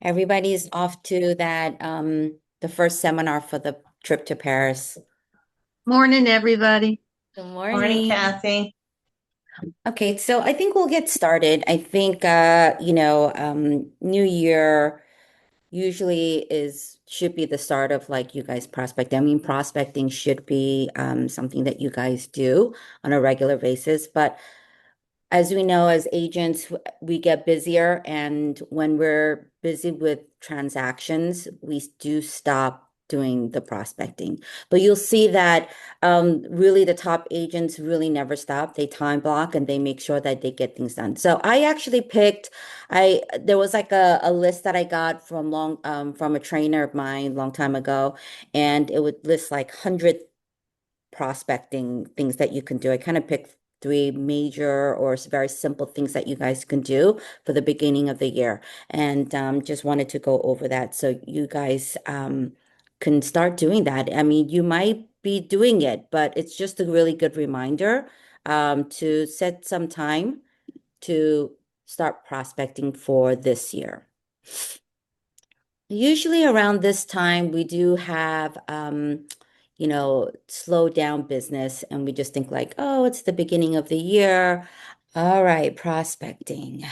Everybody's off to that the first seminar for the trip to Paris. Morning, everybody. Good Morning, morning. Kathy. Okay, so I think we'll get started. I think New Year usually is should be the start of like you guys prospect. I mean, prospecting should be something that you guys do on a regular basis, but as we know, as agents, we get busier, and when we're busy with transactions, we do stop doing the prospecting. But you'll see that really the top agents really never stop. They time block and they make sure that they get things done. So I actually picked, I there was like a list that I got from a trainer of mine long time ago, and it would list like 100 prospecting things that you can do. I kind of picked three major or very simple things that you guys can do for the beginning of the year. And just wanted to go over that so you guys can start doing that. I mean, you might be doing it, but it's just a really good reminder to set some time to start prospecting for this year. Usually around this time, we do have, slow down business, and we just think like, oh, it's the beginning of the year. All right, prospecting.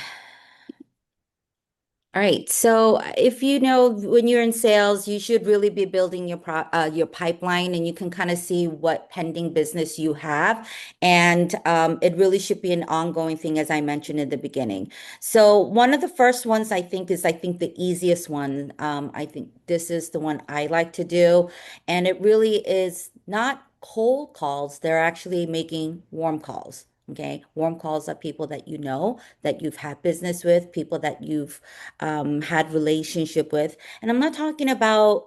All right. So if you know when you're in sales, you should really be building your pipeline, and you can kind of see what pending business you have, and it really should be an ongoing thing, as I mentioned in the beginning. So one of the first ones I think the easiest one. I think this is the one I like to do, and it really is not cold calls. They're actually making warm calls. Okay, warm calls are people that you know, that you've had business with, people that you've had relationship with. And I'm not talking about,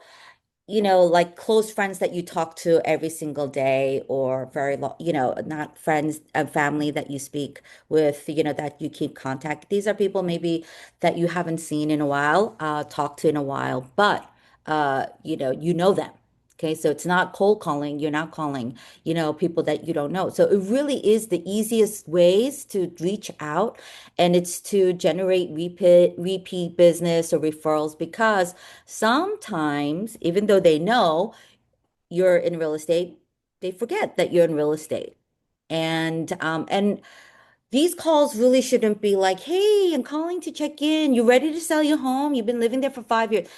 like close friends that you talk to every single day, or very long, not friends and family that you speak with, that you keep contact. These are people maybe that you haven't seen in a while, talked to in a while, but you know them. Okay, so it's not cold calling. You're not calling, people that you don't know. So it really is the easiest ways to reach out, and it's to generate repeat business or referrals, because sometimes, even though they know you're in real estate, they forget that you're in real estate. And these calls really shouldn't be like, "Hey, I'm calling to check in. You ready to sell your home? You've been living there for 5 years."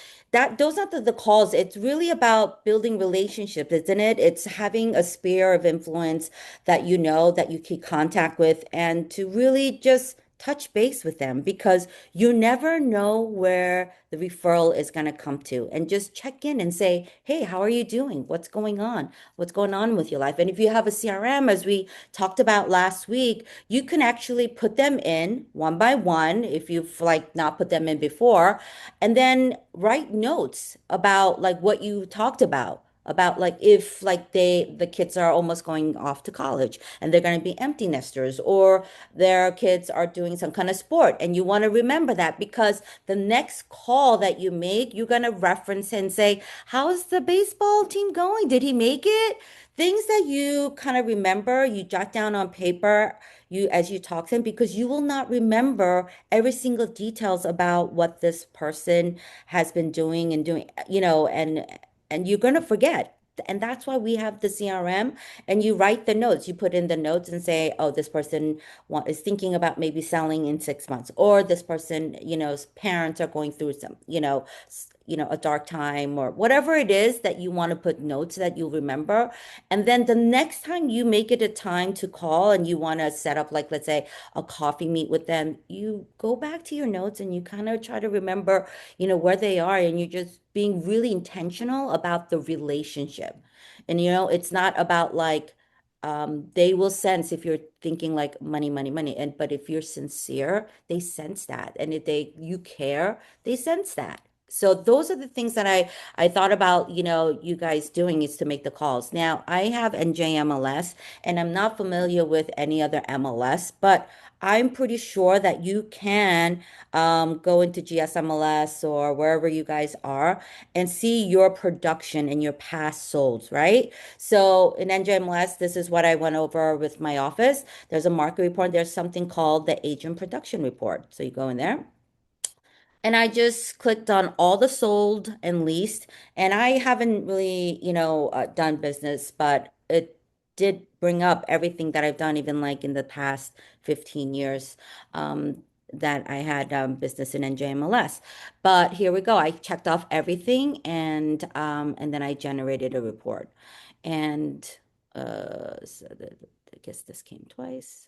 Those are the calls. It's really about building relationships, isn't it? It's having a sphere of influence that you know that you keep contact with, and to really just touch base with them, because you never know where the referral is going to come to, and just check in and say, "Hey, how are you doing? What's going on? What's going on with your life?" And if you have a CRM, as we talked about last week, you can actually put them in one by one if you've like not put them in before, and then write notes about like what you talked about like if like the kids are almost going off to college and they're going to be empty nesters, or their kids are doing some kind of sport, and you want to remember that, because the next call that you make, you're going to reference and say, "How's the baseball team going? Did he make it?" Things that you kind of remember, you jot down on paper, you as you talk to them, because you will not remember every single details about what this person has been doing and doing, and you're going to forget. And that's why we have the CRM, and you write the notes. You put in the notes and say, "Oh, this person is thinking about maybe selling in 6 months," or "This person, parents are going through some, a dark time," or whatever it is that you want to put notes that you'll remember. And then the next time you make it a time to call, and you want to set up, like, let's say, a coffee meet with them, you go back to your notes and you kind of try to remember, where they are, and you're just being really intentional about the relationship. And, it's not about like, they will sense if you're thinking like money, money, money. But if you're sincere, they sense that. And if you care, they sense that. So those are the things that I thought about, you guys doing, is to make the calls. Now, I have NJMLS, and I'm not familiar with any other MLS, but I'm pretty sure that you can go into GSMLS or wherever you guys are, and see your production and your past solds, right? So in NJMLS, this is what I went over with my office. There's a market report. There's something called the agent production report. So you go in there. And I just clicked on all the sold and leased. And I haven't really, done business, but it did bring up everything that I've done, even like in the past 15 years, that I had business in NJMLS. But here we go. I checked off everything, and then I generated a report. And I guess this came twice.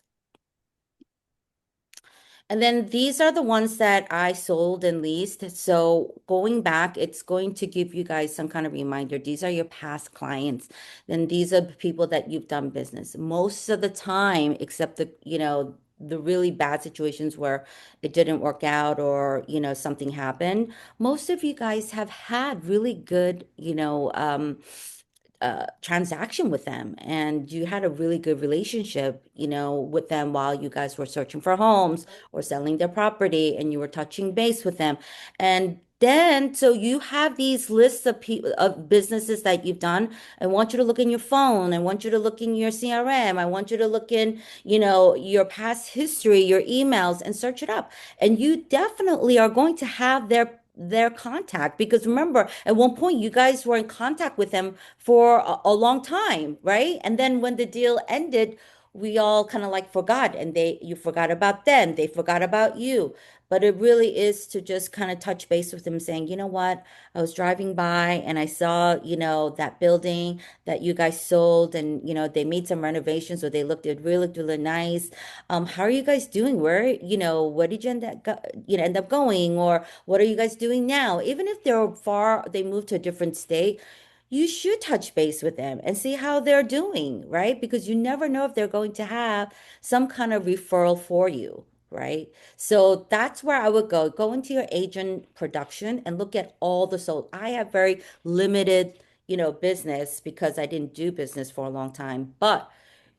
And then these are the ones that I sold and leased. So going back, it's going to give you guys some kind of reminder. These are your past clients. Then these are the people that you've done business. Most of the time, except the really bad situations where it didn't work out or, something happened, most of you guys have had really good, transaction with them, and you had a really good relationship, with them while you guys were searching for homes or selling their property, and you were touching base with them. And then, so you have these lists of people of businesses that you've done. I want you to look in your phone. I want you to look in your CRM. I want you to look in, your past history, your emails, and search it up. And you definitely are going to have their contact, because remember, at one point you guys were in contact with them for a long time, right? And then when the deal ended, we all kind of like forgot, and you forgot about them, they forgot about you. But it really is to just kind of touch base with them, saying, you know what, I was driving by and I saw, that building that you guys sold, and they made some renovations, so it really looked really nice. How are you guys doing? Where did you end up going, or what are you guys doing now? Even if they're far, they moved to a different state, you should touch base with them and see how they're doing, right? Because you never know if they're going to have some kind of referral for you, right? So that's where I would go. Go into your agent production and look at all the sold. I have very limited, business, because I didn't do business for a long time, but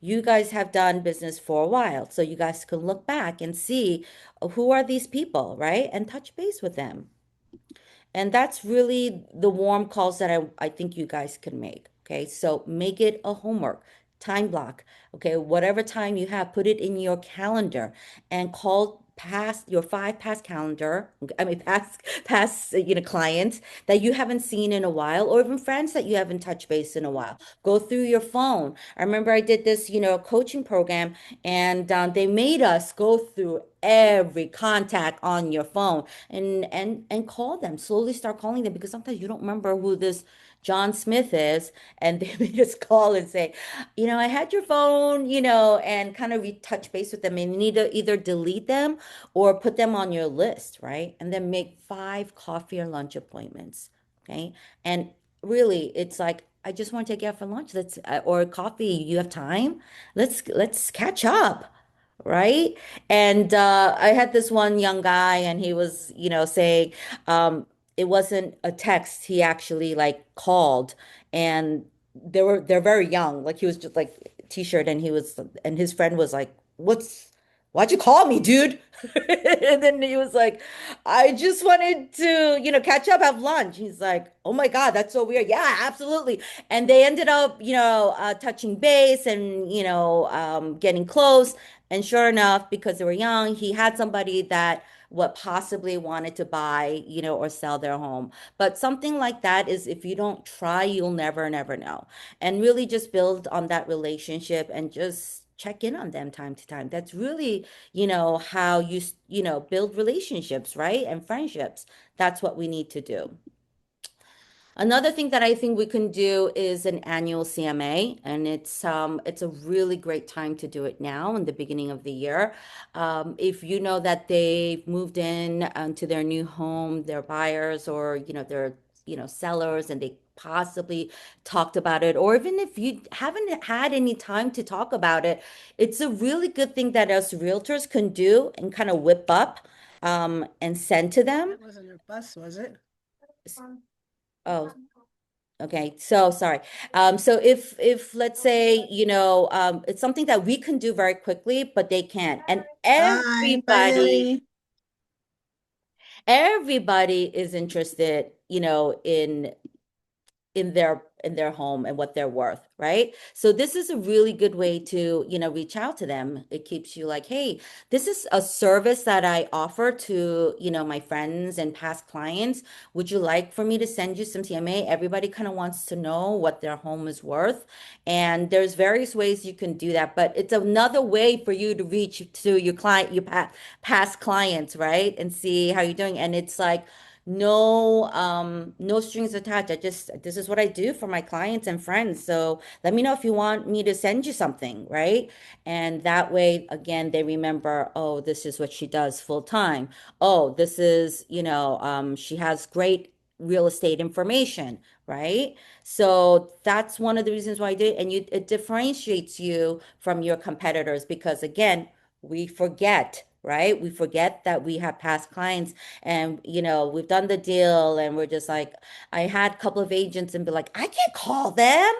you guys have done business for a while. So you guys can look back and see who are these people, right? And touch base with them. And that's really the warm calls that I think you guys can make. Okay. So make it a homework, time block. Okay. Whatever time you have, put it in your calendar and call past your five past calendar. I mean, past, clients that you haven't seen in a while, or even friends that you haven't touched base in a while. Go through your phone. I remember I did this, coaching program, and they made us go through every contact on your phone, and call them. Slowly start calling them, because sometimes you don't remember who this John Smith is, and they may just call and say, I had your phone, and kind of touch base with them, and you need to either delete them or put them on your list, right? And then make 5 coffee or lunch appointments, okay? And really, it's like, I just want to take you out for lunch. Or coffee. You have time? Let's catch up, right? And I had this one young guy, and he was, saying, it wasn't a text. He actually like called, and they're very young. Like he was just like t-shirt, and his friend was like, why'd you call me, dude? And then he was like, I just wanted to, catch up, have lunch. He's like, oh my God, that's so weird. Yeah, absolutely. And they ended up, touching base, and, getting close. And sure enough, because they were young, he had somebody that what possibly wanted to buy, or sell their home. But something like that is, if you don't try, you'll never know. And really just build on that relationship, and just check in on them time to time. That's really, how build relationships, right? And friendships. That's what we need to do. Another thing that I think we can do is an annual CMA, and it's a really great time to do it now in the beginning of the year. If you know that they've moved in to their new home, they're buyers, or they're sellers, and they possibly talked about it, or even if you haven't had any time to talk about it, it's a really good thing that us realtors can do and kind of whip up and send to them. That wasn't a bus, was it? Oh, okay, so sorry. So if let's say, it's something that we can do very quickly, but they can't. And Bye. Bye, Lily. everybody is interested, in in their home and what they're worth, right? So this is a really good way to, reach out to them. It keeps you like, hey, this is a service that I offer to, my friends and past clients. Would you like for me to send you some CMA? Everybody kind of wants to know what their home is worth. And there's various ways you can do that, but it's another way for you to reach to your client, your past clients, right? And see how you're doing. And it's like, no strings attached. This is what I do for my clients and friends. So let me know if you want me to send you something, right? And that way, again, they remember, oh, this is what she does full time. Oh, this is, she has great real estate information, right? So that's one of the reasons why I did, and it differentiates you from your competitors because again, we forget, right? We forget that we have past clients and we've done the deal and we're just like, I had a couple of agents and be like, I can't call them.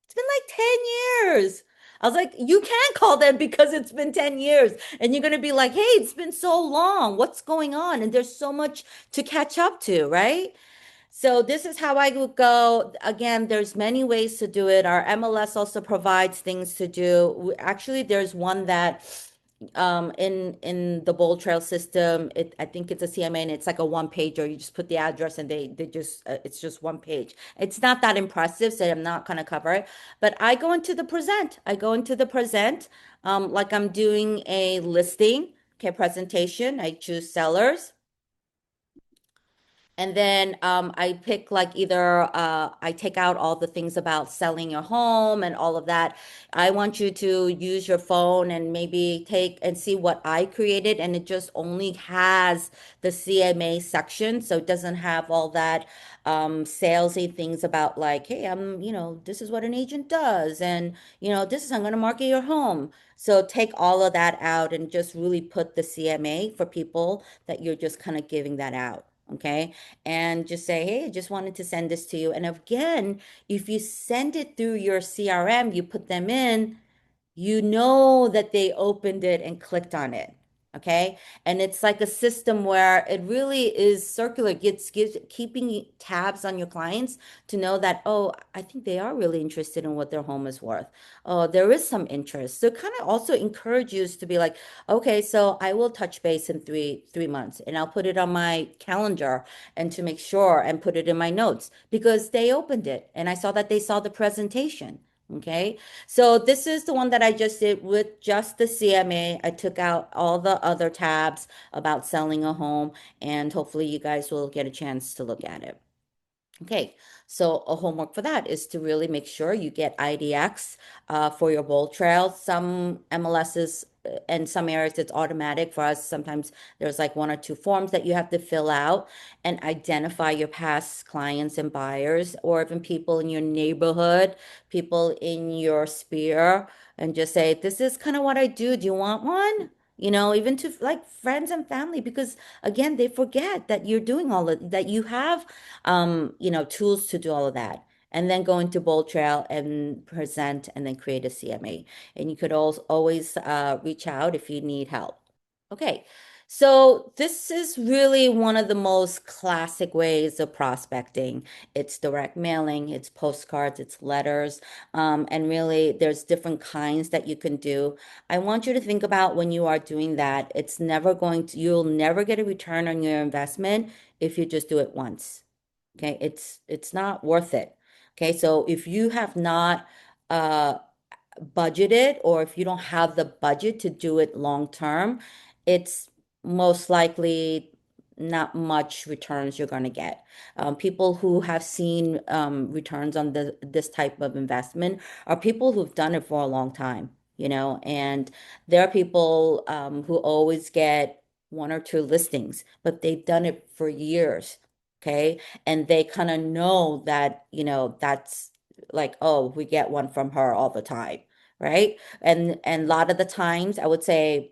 It's been like 10 years. I was like, you can call them because it's been 10 years. And you're going to be like, hey, it's been so long. What's going on? And there's so much to catch up to, right? So this is how I would go. Again, there's many ways to do it. Our MLS also provides things to do. Actually, there's one that in the Bold Trail system, I think it's a CMA and it's like a one page or you just put the address and they just it's just one page. It's not that impressive, so I'm not gonna cover it. But I go into the present. I go into the present like I'm doing a listing, okay, presentation. I choose sellers. And then I pick like either I take out all the things about selling your home and all of that. I want you to use your phone and maybe take and see what I created. And it just only has the CMA section. So it doesn't have all that salesy things about like, hey, this is what an agent does. And, this is, I'm going to market your home. So take all of that out and just really put the CMA for people that you're just kind of giving that out. Okay and just say, hey, I just wanted to send this to you. And again, if you send it through your CRM, you put them in, you know that they opened it and clicked on it. Okay. And it's like a system where it really is circular, gives keeping tabs on your clients to know that, oh, I think they are really interested in what their home is worth. Oh, there is some interest. So it kind of also encourages you to be like, okay, so I will touch base in three months and I'll put it on my calendar and to make sure and put it in my notes because they opened it and I saw that they saw the presentation. Okay. So this is the one that I just did with just the CMA. I took out all the other tabs about selling a home, and hopefully you guys will get a chance to look at it. Okay, so a homework for that is to really make sure you get IDX for your bowl trail. Some MLSs and some areas it's automatic. For us, sometimes there's like one or two forms that you have to fill out and identify your past clients and buyers, or even people in your neighborhood, people in your sphere, and just say, this is kind of what I do. Do you want one? Even to like friends and family, because again, they forget that you're doing all of that. You have tools to do all of that. And then go into Bold Trail and present and then create a CMA. And you could also always reach out if you need help. Okay, so this is really one of the most classic ways of prospecting. It's direct mailing, it's postcards, it's letters, and really there's different kinds that you can do. I want you to think about when you are doing that, you'll never get a return on your investment if you just do it once. Okay, it's not worth it. Okay, so if you have not uh budgeted or if you don't have the budget to do it long term, it's most likely not much returns you're going to get. People who have seen returns on this type of investment are people who've done it for a long time, and there are people who always get one or two listings, but they've done it for years. Okay. And they kind of know that, that's like, oh, we get one from her all the time, right? And a lot of the times, I would say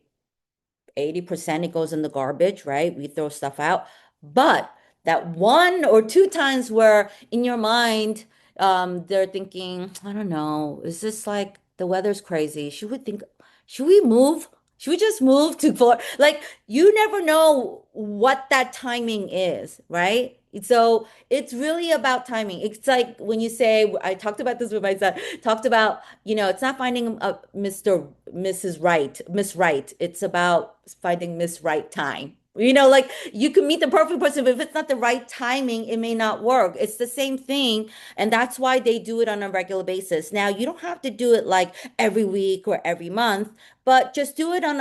80% it goes in the garbage, right? We throw stuff out. But that one or two times where in your mind, they're thinking, I don't know, is this like the weather's crazy? Should we move? Should we just move to Florida? Like, you never know what that timing is, right? So it's really about timing. It's like when you say, I talked about this with my son, talked about, it's not finding a Mrs. Right, Miss Right. It's about finding Miss Right time. Like you can meet the perfect person, but if it's not the right timing, it may not work. It's the same thing. And that's why they do it on a regular basis. Now, you don't have to do it like every week or every month, but just do it on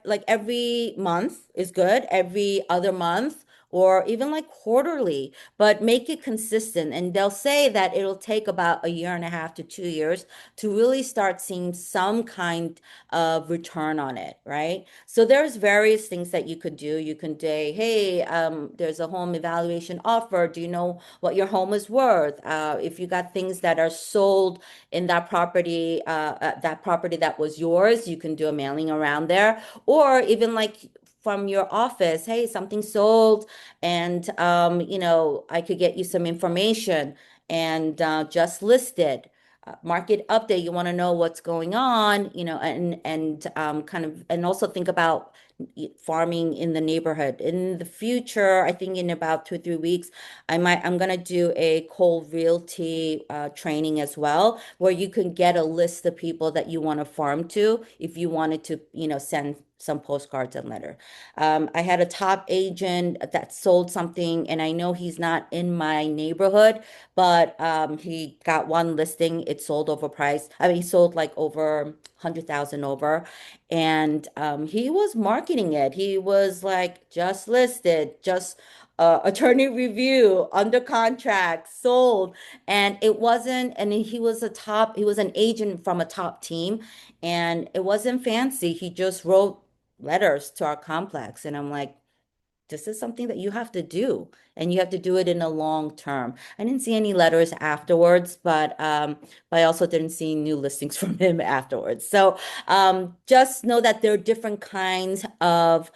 like every month is good, every other month, or even like quarterly, but make it consistent. And they'll say that it'll take about a year and a half to 2 years to really start seeing some kind of return on it, right? So there's various things that you could do. You can say, hey, there's a home evaluation offer. Do you know what your home is worth? If you got things that are sold in that property that was yours, you can do a mailing around there, or even like from your office, hey, something sold, and I could get you some information and just listed. Market update, you want to know what's going on, and kind of, and also think about farming in the neighborhood. In the future, I think in about 2 or 3 weeks, I'm gonna do a cold realty training as well, where you can get a list of people that you want to farm to if you wanted to, send some postcards and letter. I had a top agent that sold something, and I know he's not in my neighborhood, but he got one listing. It sold overpriced. I mean, he sold like over 100,000 over, and he was marketing it. He was like, just listed, just attorney review, under contract, sold. And it wasn't, and he was an agent from a top team, and it wasn't fancy. He just wrote letters to our complex. And I'm like, this is something that you have to do, and you have to do it in a long term. I didn't see any letters afterwards, but I also didn't see new listings from him afterwards. So just know that there are different kinds of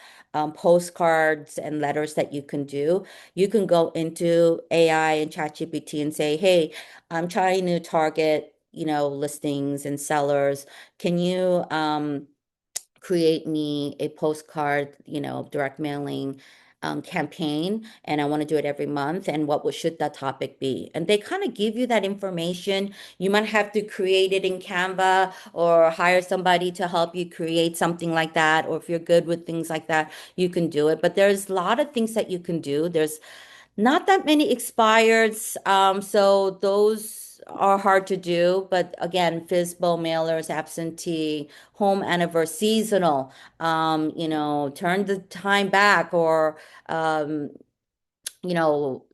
postcards and letters that you can do. You can go into AI and ChatGPT and say, hey, I'm trying to target, listings and sellers. Can you create me a postcard, direct mailing campaign, and I want to do it every month. And should that topic be? And they kind of give you that information. You might have to create it in Canva or hire somebody to help you create something like that. Or if you're good with things like that, you can do it. But there's a lot of things that you can do. There's not that many expireds, so those are hard to do. But again, FISBO mailers, absentee, home anniversary, seasonal, turn the time back, or um,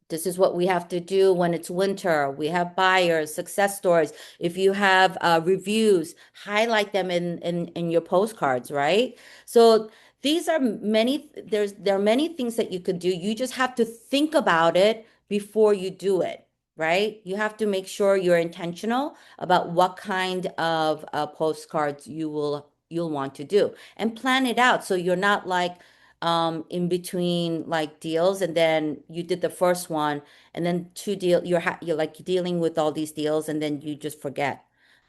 this is what we have to do when it's winter. We have buyers, success stories. If you have reviews, highlight them in your postcards, right? So there are many things that you could do. You just have to think about it before you do it, right? You have to make sure you're intentional about what kind of postcards you'll want to do, and plan it out so you're not like in between like deals, and then you did the first one, and then you're like dealing with all these deals, and then you just forget.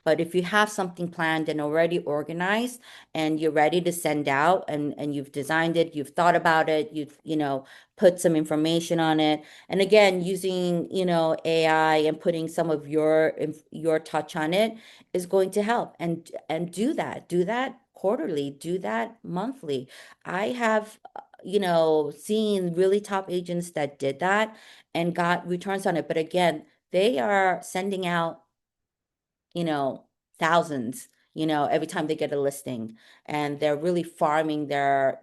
But if you have something planned and already organized, and you're ready to send out, and you've designed it, you've thought about it, you've put some information on it, and again using AI and putting some of your touch on it is going to help. And do that quarterly, do that monthly. I have, seen really top agents that did that and got returns on it. But again, they are sending out, you know, thousands, every time they get a listing, and they're really farming their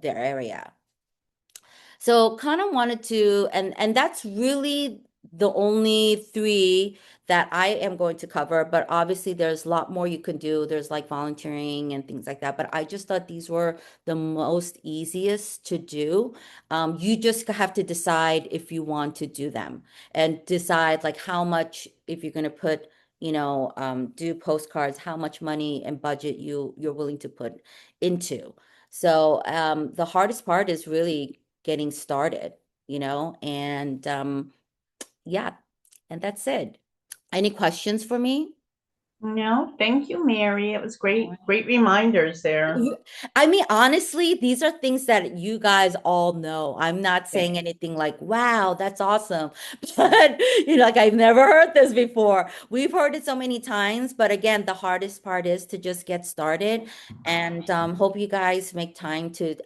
area. So kind of wanted to, and that's really the only three that I am going to cover, but obviously there's a lot more you can do. There's like volunteering and things like that, but I just thought these were the most easiest to do. You just have to decide if you want to do them, and decide like how much, if you're going to put, do postcards, how much money and budget you're willing to put into. So the hardest part is really getting started, and yeah, and that's it. Any questions for me? No, thank you, Mary. It was great, great reminders there. I mean, honestly, these are things that you guys all know. I'm not saying Okay. anything like, wow, that's awesome. But, like, I've never heard this before. We've heard it so many times. But again, the hardest part is to just get started. And hope you guys make time to,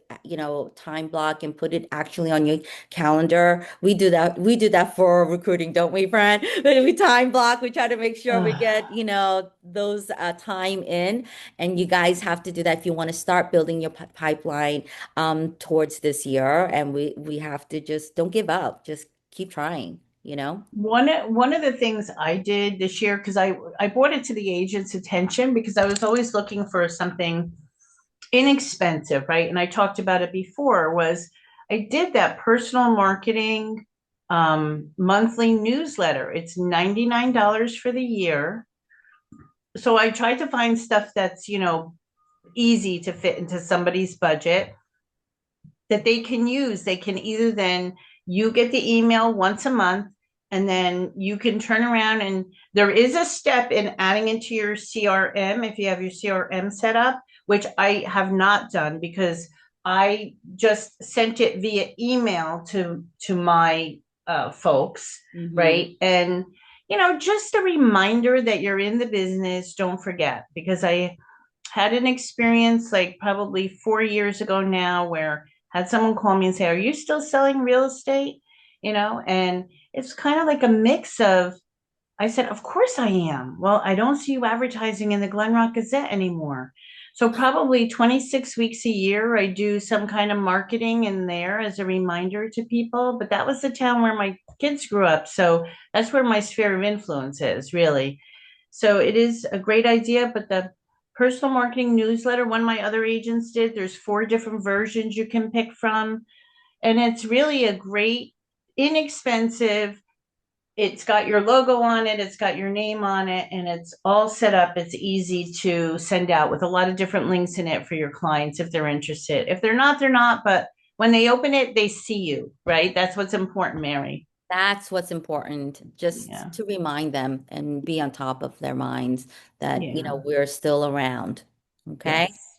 time block and put it actually on your calendar. We do that. We do that for recruiting, don't we, Fran? When we time block, we try to make sure we Ugh. get, those time in. And you guys have to do that if you want to start building your pipeline towards this year. And we have to just don't give up. Just keep trying. One of the things I did this year, because I brought it to the agent's attention because I was always looking for something inexpensive, right? And I talked about it before, was I did that personal marketing monthly newsletter. It's $99 for the year. So I tried to find stuff that's, easy to fit into somebody's budget that they can use. They can either then you get the email once a month, and then you can turn around, and there is a step in adding into your CRM if you have your CRM set up, which I have not done because I just sent it via email to my folks, Hmm. right? And just a reminder that you're in the business. Don't forget, because I had an experience like probably 4 years ago now where had someone call me and say, "Are you still selling real estate?" And it's kind of like a mix of, I said, "Of course I am." "Well, I don't see you advertising in the Glen Rock Gazette anymore." So probably 26 weeks a year, I do some kind of marketing in there as a reminder to people. But that was the town where my kids grew up. So that's where my sphere of influence is, really. So it is a great idea, but the personal marketing newsletter, one of my other agents did, there's 4 different versions you can pick from. And it's really a great, inexpensive, it's got your logo on it, it's got your name on it, and it's all set up. It's easy to send out with a lot of different links in it for your clients if they're interested. If they're not, they're not. But when they open it, they see you, right? That's what's important, Mary. That's what's important, just Yeah. to remind them and be on top of their minds that, Yeah. we're still around. Okay. Yes.